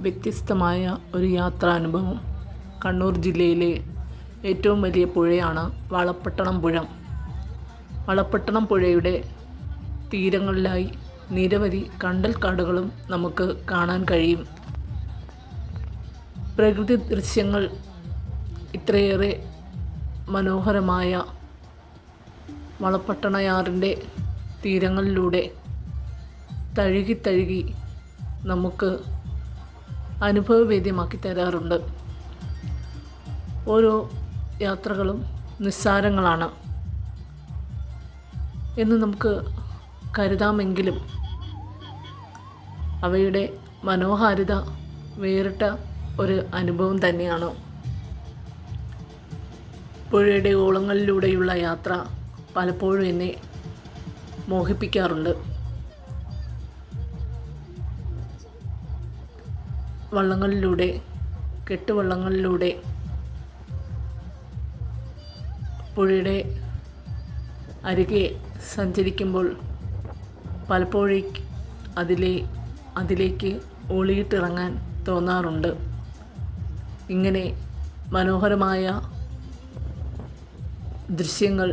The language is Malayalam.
വ്യത്യസ്തമായ ഒരു യാത്രാനുഭവം. കണ്ണൂർ ജില്ലയിലെ ഏറ്റവും വലിയ പുഴയാണ് വളപട്ടണം പുഴ. വളപട്ടണം പുഴയുടെ തീരങ്ങളിലായി നിരവധി കണ്ടൽക്കാടുകളും നമുക്ക് കാണാൻ കഴിയും. പ്രകൃതി ദൃശ്യങ്ങൾ ഇത്രയേറെ മനോഹരമായ വളപട്ടണയാറിൻ്റെ തീരങ്ങളിലൂടെ തഴുകി നമുക്ക് അനുഭവവേദ്യമാക്കി തരാറുണ്ട്. ഓരോ യാത്രകളും നിസ്സാരങ്ങളാണ് എന്ന് നമുക്ക് കരുതാമെങ്കിലും അവയുടെ മനോഹാരിത വേറിട്ട ഒരു അനുഭവം തന്നെയാണ്. പുഴയുടെ ഓളങ്ങളിലൂടെയുള്ള യാത്ര പലപ്പോഴും എന്നെ മോഹിപ്പിക്കാറുണ്ട്. വള്ളങ്ങളിലൂടെ, കെട്ടുവള്ളങ്ങളിലൂടെ പുഴയുടെ അരികെ സഞ്ചരിക്കുമ്പോൾ പലപ്പോഴും അതിലേക്ക് ഒളിയിട്ടിറങ്ങാൻ തോന്നാറുണ്ട്. ഇങ്ങനെ മനോഹരമായ ദൃശ്യങ്ങൾ